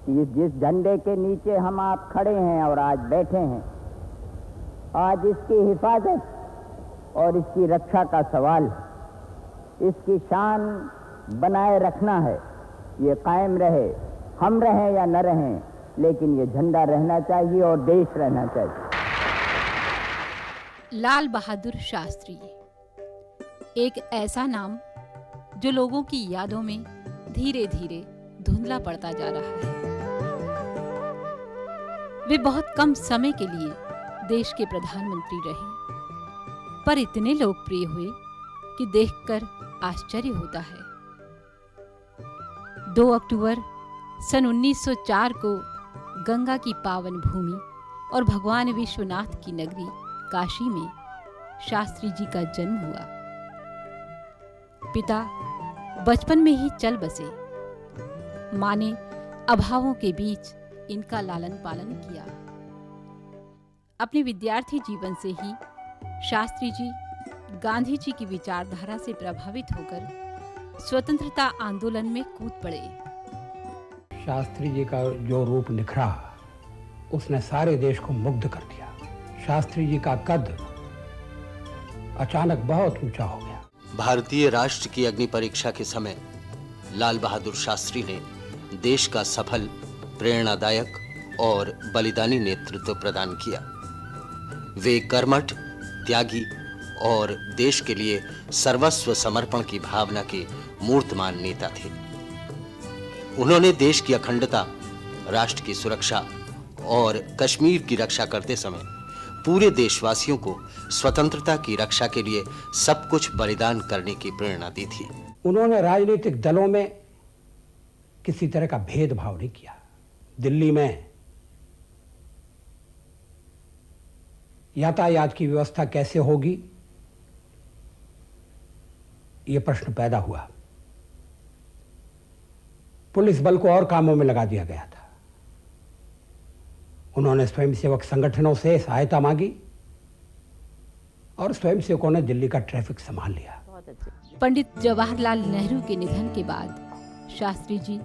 जिस झंडे के नीचे हम आप खड़े हैं और आज बैठे हैं, आज इसकी हिफाजत और इसकी रक्षा का सवाल है। इसकी शान बनाए रखना है, ये कायम रहे, हम रहें या न रहें, लेकिन ये झंडा रहना चाहिए और देश रहना चाहिए। लाल बहादुर शास्त्री, एक ऐसा नाम जो लोगों की यादों में धीरे धीरे धुंधला पड़ता जा रहा है। वे बहुत कम समय के लिए देश के प्रधानमंत्री रहे, पर इतने लोकप्रिय हुए कि देखकर आश्चर्य होता है। 2 अक्टूबर सन 1904 को गंगा की पावन भूमि और भगवान विश्वनाथ की नगरी काशी में शास्त्री जी का जन्म हुआ। पिता बचपन में ही चल बसे। मां ने अभावों के बीच इनका लालन पालन किया। अपने विद्यार्थी जीवन से ही शास्त्री जी गांधी जी की विचारधारा से प्रभावित होकर स्वतंत्रता आंदोलन में कूद पड़े। शास्त्री जी का जो रूप निखरा, उसने सारे देश को मुग्ध कर दिया। शास्त्री जी का कद अचानक बहुत ऊंचा हो गया। भारतीय राष्ट्र की अग्नि परीक्षा के समय लाल बहादुर शास्त्री ने देश का सफल, प्रेरणादायक और बलिदानी नेतृत्व प्रदान किया। वे कर्मठ, त्यागी और देश के लिए सर्वस्व समर्पण की भावना के मूर्तमान नेता थे। उन्होंने देश की अखंडता, राष्ट्र की सुरक्षा और कश्मीर की रक्षा करते समय पूरे देशवासियों को स्वतंत्रता की रक्षा के लिए सब कुछ बलिदान करने की प्रेरणा दी थी। उन्होंने राजनीतिक दलों में किसी तरह का भेदभाव नहीं किया। दिल्ली में यातायात की व्यवस्था कैसे होगी, यह प्रश्न पैदा हुआ। पुलिस बल को और कामों में लगा दिया गया था। उन्होंने स्वयंसेवक संगठनों से सहायता मांगी और स्वयंसेवकों ने दिल्ली का ट्रैफिक संभाल लिया। पंडित जवाहरलाल नेहरू के निधन के बाद शास्त्री जी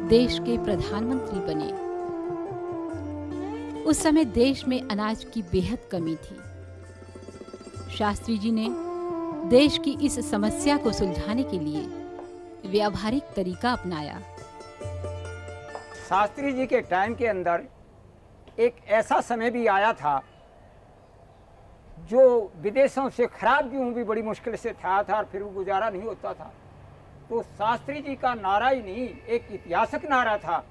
देश के प्रधानमंत्री बने। उस समय देश में अनाज की बेहद कमी थी। शास्त्री जी ने देश की इस समस्या को सुलझाने के लिए व्यावहारिक तरीका अपनाया। शास्त्री जी के टाइम के अंदर एक ऐसा समय भी आया था जो विदेशों से खराब गेहूं भी बड़ी मुश्किल से था और फिर वो गुजारा नहीं होता था। तो शास्त्री जी का नारा ही नहीं, एक ऐतिहासिक नारा था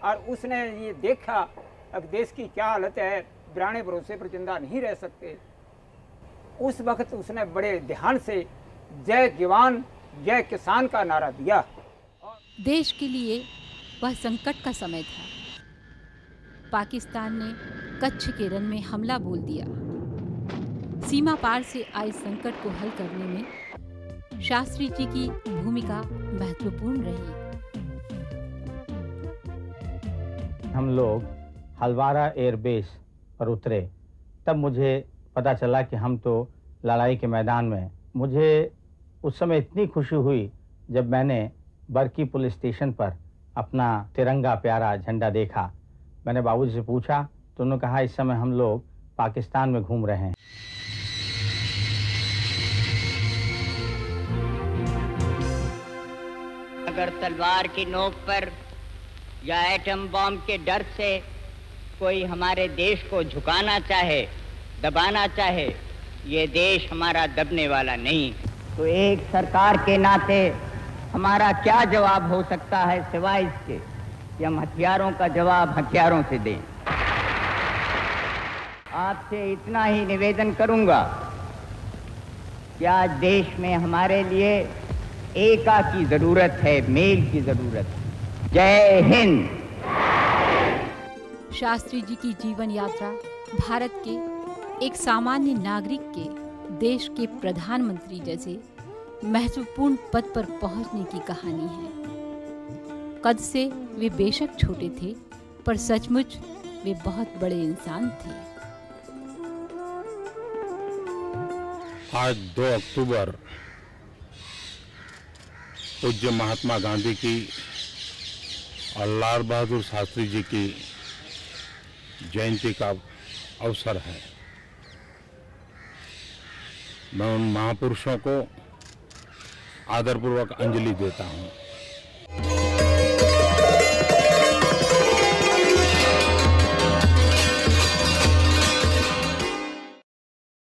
और उसने ये देखा अब देश की क्या हालत है, बिराने भरोसे पर जिंदा नहीं रह सकते। उस वक्त उसने बड़े ध्यान से जय जवान जय किसान का नारा दिया। देश के लिए वह संकट का समय था। पाकिस्तान ने कच्छ के रण में हमला बोल दिया। सीमा पार से आए संकट को हल करने में शास्त्री जी की भूमिका महत्वपूर्ण रही। हम लोग हलवारा एयरबेस पर उतरे, तब मुझे पता चला कि हम तो लड़ाई के मैदान में। मुझे उस समय इतनी खुशी हुई जब मैंने बरकी पुलिस स्टेशन पर अपना तिरंगा प्यारा झंडा देखा। मैंने बाबूजी से पूछा तो उन्होंने कहा इस समय हम लोग पाकिस्तान में घूम रहे हैं। अगर तलवार की नोक पर या एटम बॉम्ब के डर से कोई हमारे देश को झुकाना चाहे, दबाना चाहे, ये देश हमारा दबने वाला नहीं। तो एक सरकार के नाते हमारा क्या जवाब हो सकता है सिवाय इसके कि हम हथियारों का जवाब हथियारों से दें। आपसे इतना ही निवेदन करूंगा कि आज देश में हमारे लिए एकता की जरूरत है, मेल की जरूरत है। जय हिंद। शास्त्री जी की जीवन यात्रा भारत के एक सामान्य नागरिक के देश के प्रधानमंत्री जैसे महत्वपूर्ण पद पर पहुंचने की कहानी है। कद से वे बेशक छोटे थे, पर सचमुच वे बहुत बड़े इंसान थे। आज 2 अक्टूबर पूज्य महात्मा गांधी की और लाल बहादुर शास्त्री जी की जयंती का अवसर है। मैं उन महापुरुषों को आदरपूर्वक अंजलि देता हूँ।